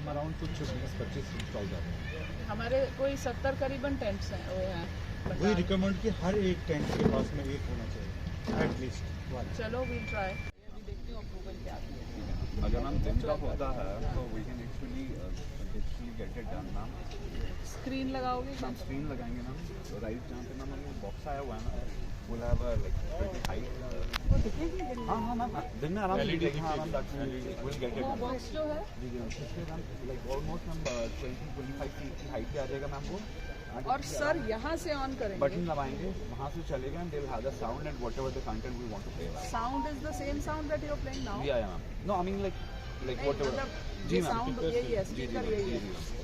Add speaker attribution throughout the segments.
Speaker 1: Around कुछ 20-25 stall जाते हैं।
Speaker 2: हमारे कोई 70 करीबन टेंट्स हैं वो हैं।
Speaker 1: वही रिकमेंड कि हर एक टेंट के पास में एक होना चाहिए एटलीस्ट वन।
Speaker 2: चलो वील ट्राई। अभी देखती हूँ अप्रूवल क्या आती है।
Speaker 3: अगर हम दिन का होता है तो we can actually digitally get it done ma'am.
Speaker 2: Screen लगाओगे क्या?
Speaker 3: हम स्क्रीन लगाएंगे मैम, तो राइट जहाँ पे मैम हमें बॉक्स आया हुआ है ना, will have like pretty height.
Speaker 2: वो दिखेगी दिन में?
Speaker 3: हाँ मैम, दिन में आराम से दिखेगी। हाँ ma'am, that will get it
Speaker 2: वो
Speaker 3: डन।
Speaker 2: बॉक्स जो है
Speaker 3: जी जी ma'am, like almost ma'am 20-25 feet की हाइट पे आ जाएगा मैम वो।
Speaker 2: और सर यहाँ से ऑन करेंगे।
Speaker 3: बटन दबाएंगे, वहाँ से चलेगा and they will have the sound and whatever the content we want to play.
Speaker 2: Sound is the same sound that you are playing now?
Speaker 3: Yeah ma'am, no I mean like whatever.
Speaker 2: जी sound यही है,
Speaker 3: जी जी
Speaker 2: speaker यही है।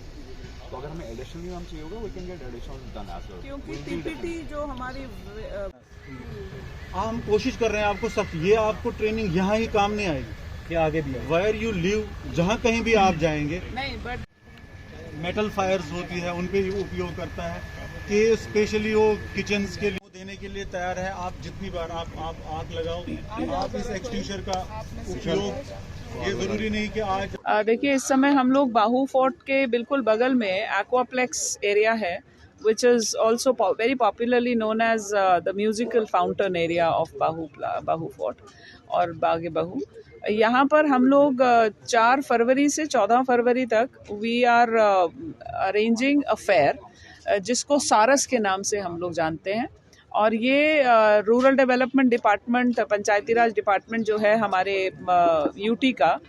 Speaker 3: तो अगर हमें additionally हम चाहिए होगा, we can get additional done as well.
Speaker 2: क्योंकि टीपीटी जो हमारी
Speaker 1: हम कोशिश कर रहे हैं आपको सब, ये आपको ट्रेनिंग यहाँ ही काम नहीं आएगी, ये आगे भी है। वायर यू लिव, जहाँ कहीं भी आप जाएंगे,
Speaker 2: नहीं बट
Speaker 1: मेटल फायर्स होती है उन पे ही उपयोग करता है कि स्पेशली वो किचन्स के लिए देने के लिए तैयार है। आप जितनी बार आप आग लगाओ, आप इस एक्सटिंग्विशर का उपयोग, ये जरूरी नहीं कि आज
Speaker 2: देखिए इस समय हम लोग बाहू फोर्ट के बिल्कुल बगल में एक्वाप्लेक्स एरिया है, which is also very popularly known as the musical fountain area of Bahu fort और बागे बहू। यहाँ पर हम लोग 4 फरवरी से 14 फरवरी तक we are arranging a fair जिसको सारस के नाम से हम लोग जानते हैं। और ये रूरल डेवलपमेंट डिपार्टमेंट, पंचायती राज डिपार्टमेंट जो है हमारे यूटी का,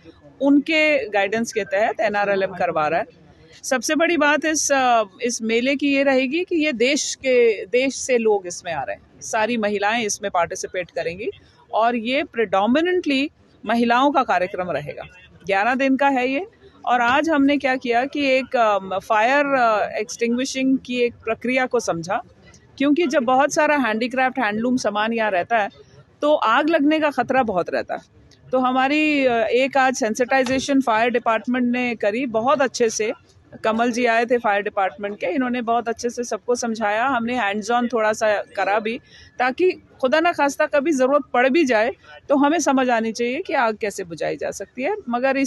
Speaker 2: उनके गाइडेंस के तहत एनआरएलएम करवा रहा है। सबसे बड़ी बात इस मेले की ये रहेगी कि ये देश से लोग इसमें आ रहे हैं, सारी महिलाएं इसमें पार्टिसिपेट करेंगी और ये प्रेडोमिनेंटली महिलाओं का कार्यक्रम रहेगा। 11 दिन का है ये। और आज हमने क्या किया कि एक फायर एक्सटिंग्विशिंग की एक प्रक्रिया को समझा, क्योंकि जब बहुत सारा हैंडीक्राफ्ट हैंडलूम सामान यहाँ रहता है तो आग लगने का खतरा बहुत रहता है। तो हमारी एक आज सेंसिटाइजेशन फायर डिपार्टमेंट ने करी बहुत अच्छे से। कमल जी आए थे फायर डिपार्टमेंट के, इन्होंने बहुत अच्छे से सबको समझाया। हमने हैंड्स ऑन थोड़ा सा करा भी, ताकि खुदा ना खास्ता कभी ज़रूरत पड़ भी जाए तो हमें समझ आनी चाहिए कि आग कैसे बुझाई जा सकती है। मगर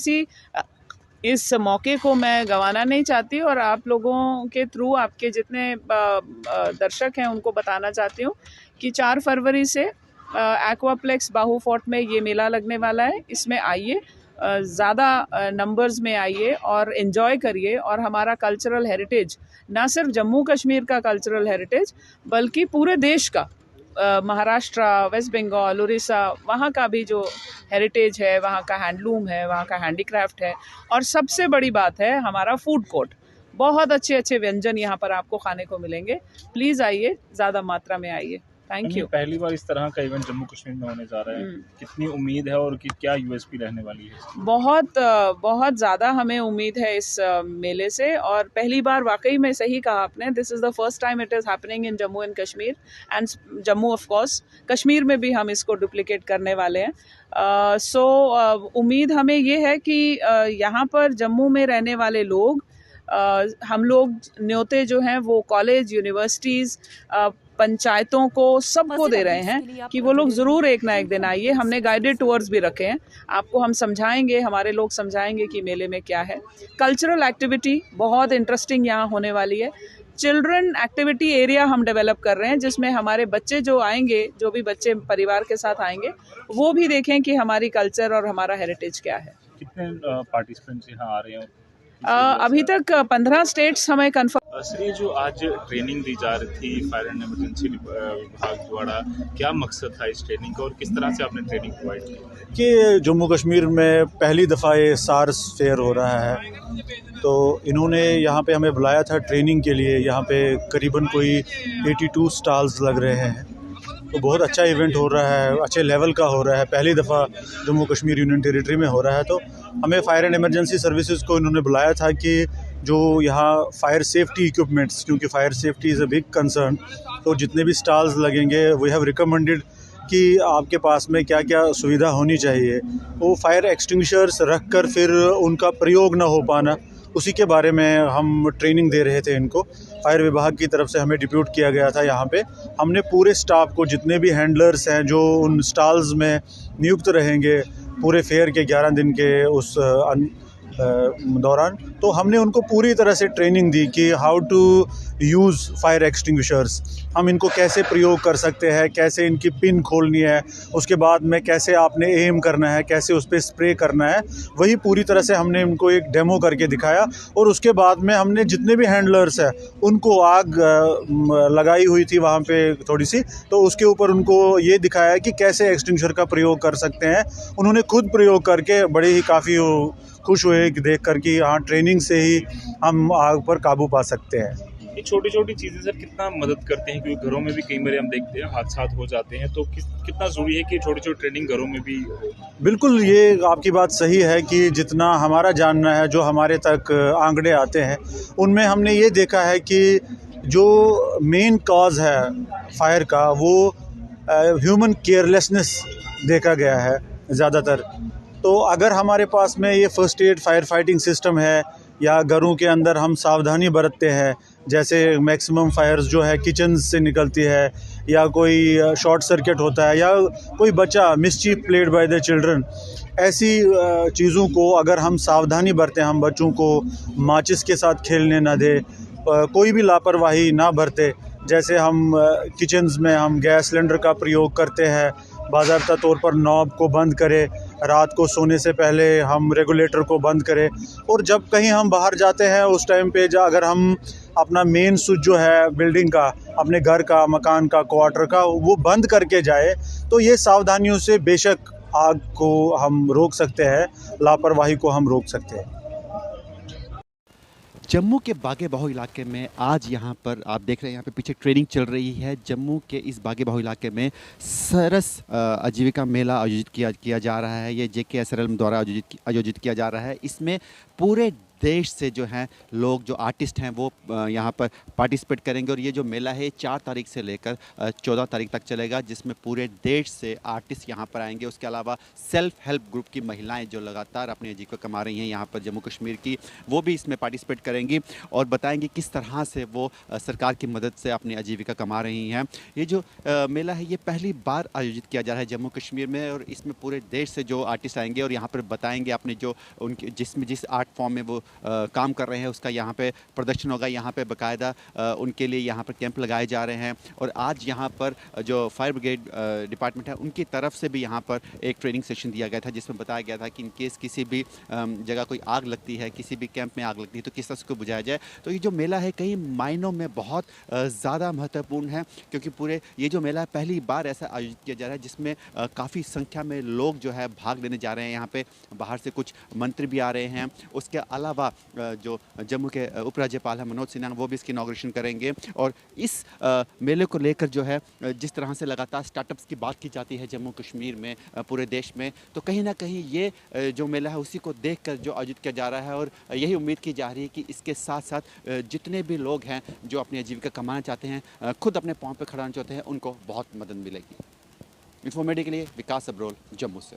Speaker 2: इस मौके को मैं गंवाना नहीं चाहती और आप लोगों के थ्रू आपके जितने दर्शक हैं उनको बताना चाहती हूँ कि 4 फरवरी से एक्वाप्लेक्स बाहू फोर्ट में ये मेला लगने वाला है। इसमें आइए, ज़्यादा नंबर्स में आइए और एंजॉय करिए। और हमारा कल्चरल हेरिटेज, ना सिर्फ जम्मू कश्मीर का कल्चरल हेरिटेज बल्कि पूरे देश का, महाराष्ट्र, वेस्ट बंगाल, उड़ीसा, वहाँ का भी जो हेरिटेज है, वहाँ का हैंडलूम है, वहाँ का हैंडीक्राफ्ट है। और सबसे बड़ी बात है हमारा फूड कोर्ट, बहुत अच्छे अच्छे व्यंजन यहाँ पर आपको खाने को मिलेंगे। प्लीज़ आइए, ज़्यादा मात्रा में आइए। Thank you.
Speaker 4: पहली बार इस तरह का इवेंट जम्मू कश्मीर में होने जा रहा है, कितनी उम्मीद है और क्या यूएसपी रहने वाली है?
Speaker 2: बहुत ज़्यादा हमें उम्मीद है इस मेले से। और पहली बार, वाकई में सही कहा आपने, this is the first time it is happening in Jammu and Kashmir and Jammu of course. Kashmir में भी हम इसको डुप्लिकेट करने वाले हैं। उम्मीद हमें ये है कि यहाँ पर जम्मू में रहने वाले लोग, हम लोग न्योते जो हैं वो कॉलेज, यूनिवर्सिटीज़, पंचायतों को, सबको दे रहे हैं कि वो लोग ज़रूर एक ना एक दिन आइए। हमने गाइडेड टूर्स भी रखे हैं, आपको हम समझाएंगे, हमारे लोग समझाएंगे कि मेले में क्या है। कल्चरल एक्टिविटी बहुत इंटरेस्टिंग यहाँ होने वाली है। चिल्ड्रन एक्टिविटी एरिया हम डेवलप कर रहे हैं, जिसमें हमारे बच्चे जो आएंगे, जो भी बच्चे परिवार के साथ आएंगे, वो भी देखें कि हमारी कल्चर और हमारा हेरिटेज क्या है।
Speaker 4: कितने पार्टिसिपेंट्स यहाँ आ रहे हैं?
Speaker 2: अभी तक 15 स्टेट्स हमें कन्फर्म।
Speaker 4: श्री, जो आज ट्रेनिंग दी जा रही थी फायर एंड इमरजेंसी विभाग द्वारा, क्या मकसद था इस ट्रेनिंग का और किस तरह से आपने ट्रेनिंग प्रोवाइड की?
Speaker 1: कि जम्मू कश्मीर में पहली दफ़ा ये सार्स फेयर हो रहा है, तो इन्होंने यहाँ पे हमें बुलाया था ट्रेनिंग के लिए। यहाँ पे करीबन कोई 82 स्टॉल्स लग रहे हैं, तो बहुत अच्छा इवेंट हो रहा है, अच्छे लेवल का हो रहा है। पहली दफ़ा जम्मू कश्मीर यूनियन टेरिटरी में हो रहा है, तो हमें फायर एंड इमरजेंसी सर्विसेज को इन्होंने बुलाया था कि जो यहाँ फायर सेफ्टी इक्विपमेंट्स, क्योंकि fire safety is a big concern, तो जितने भी स्टॉल्स लगेंगे वी हैव रिकमेंडेड कि आपके पास में क्या क्या सुविधा होनी चाहिए। वो फायर एक्सटिंग्विशर्स रख कर फिर उनका प्रयोग ना हो पाना, उसी के बारे में हम ट्रेनिंग दे रहे थे इनको। फायर विभाग की तरफ से हमें डिप्यूट किया गया था यहाँ पे। हमने पूरे स्टाफ को, जितने भी हैंडलर्स हैं जो उन स्टॉल्स में नियुक्त रहेंगे पूरे फेयर के 11 दिन के उस दौरान, तो हमने उनको पूरी तरह से ट्रेनिंग दी कि how to use fire extinguishers, हम इनको कैसे प्रयोग कर सकते हैं, कैसे इनकी पिन खोलनी है, उसके बाद में कैसे आपने एम करना है, कैसे उस पर स्प्रे करना है, वही पूरी तरह से हमने उनको एक डेमो करके दिखाया। और उसके बाद में हमने जितने भी हैंडलर्स हैं उनको आग लगाई हुई थी वहाँ पे थोड़ी सी, तो उसके ऊपर उनको ये दिखाया कि कैसे एक्सटिंग्विशर का प्रयोग कर सकते हैं। उन्होंने खुद प्रयोग करके बड़े ही काफ़ी खुश हुए देख कर कि हाँ, ट्रेनिंग से ही हम आग पर काबू पा सकते हैं।
Speaker 4: ये छोटी-छोटी चीज़ें सर कितना मदद करते हैं, क्योंकि घरों में भी कई बार हम देखते हैं हादसा हो जाते हैं, तो कितना ज़रूरी है कि छोटी-छोटी ट्रेनिंग घरों में भी हो?
Speaker 1: बिल्कुल, ये आपकी बात सही है कि जितना हमारा जानना है, जो हमारे तक आंकड़े आते हैं, उनमें हमने ये देखा है कि जो मेन कॉज़ है फायर का वो ह्यूमन केयरलेसनेस देखा गया है ज़्यादातर। तो अगर हमारे पास में ये first aid fire fighting system है, या घरों के अंदर हम सावधानी बरतते हैं, जैसे मैक्सिमम फायर्स जो है किचन से निकलती है, या कोई शॉर्ट सर्किट होता है, या कोई बच्चा mischief played by the children, ऐसी चीज़ों को अगर हम सावधानी बरतें, हम बच्चों को माचिस के साथ खेलने ना दें, कोई भी लापरवाही ना बरते, जैसे हम किचन्स में हम गैस सिलेंडर का प्रयोग करते हैं, बाज़ाब्ता तौर पर नॉब को बंद करें, रात को सोने से पहले हम रेगुलेटर को बंद करें, और जब कहीं हम बाहर जाते हैं उस टाइम पे अगर हम अपना मेन स्विच जो है बिल्डिंग का, अपने घर का, मकान का, क्वार्टर का, वो बंद करके जाए, तो ये सावधानियों से बेशक आग को हम रोक सकते हैं, लापरवाही को हम रोक सकते हैं।
Speaker 5: जम्मू के बागे बाहू इलाके में आज यहाँ पर आप देख रहे हैं, यहाँ पे पीछे ट्रेनिंग चल रही है। जम्मू के इस बागे बाहू इलाके में सरस आजीविका मेला आयोजित किया जा रहा है। ये JKSRL द्वारा आयोजित किया जा रहा है। इसमें पूरे देश से जो हैं लोग, जो आर्टिस्ट हैं, वो यहाँ पर पार्टिसिपेट करेंगे। और ये जो मेला है 4 तारीख से लेकर 14 तारीख तक चलेगा, जिसमें पूरे देश से आर्टिस्ट यहाँ पर आएंगे। उसके अलावा सेल्फ हेल्प ग्रुप की महिलाएं जो लगातार अपनी आजीविका कमा रही हैं यहाँ पर जम्मू कश्मीर की, वो भी इसमें पार्टिसिपेट करेंगी और बताएंगे किस तरह से वो सरकार की मदद से अपनी आजीविका कमा रही हैं। ये जो मेला है ये पहली बार आयोजित किया जा रहा है जम्मू कश्मीर में, और इसमें पूरे देश से जो आर्टिस्ट आएंगे और यहाँ पर बताएंगे अपने जो उनके जिस आर्ट फॉर्म में वो काम कर रहे हैं उसका यहाँ पे प्रदर्शन होगा। यहाँ पे बाकायदा उनके लिए यहाँ पर कैंप लगाए जा रहे हैं। और आज यहाँ पर जो फायर ब्रिगेड डिपार्टमेंट है उनकी तरफ से भी यहाँ पर एक ट्रेनिंग सेशन दिया गया था, जिसमें बताया गया था कि इन केस किसी भी जगह कोई आग लगती है, किसी भी कैंप में आग लगती है, तो किस तरह से उसको बुझाया जाए। तो ये जो मेला है कई मायनों में बहुत ज़्यादा महत्वपूर्ण है, क्योंकि पूरे ये जो मेला है पहली बार ऐसा आयोजित किया जा रहा है जिसमें काफ़ी संख्या में लोग जो है भाग लेने जा रहे हैं। यहाँ पे बाहर से कुछ मंत्री भी आ रहे हैं। उसके अलावा जो जम्मू के उपराज्यपाल हैं मनोज सिन्हा, वो भी इसकी इनॉग्रेशन करेंगे। और इस मेले को लेकर जो है जिस तरह से लगातार स्टार्टअप्स की बात की जाती है जम्मू कश्मीर में, पूरे देश में, तो कहीं ना कहीं ये जो मेला है उसी को देखकर जो आयोजित किया जा रहा है। और यही उम्मीद की जा रही है कि इसके साथ साथ जितने भी लोग हैं जो अपनी आजीविका कमाना चाहते हैं, खुद अपने पाँव पर खड़ा होना चाहते हैं, उनको बहुत मदद मिलेगी। इन्फॉर्मेटिव के लिए विकास अब्रोल, जम्मू से।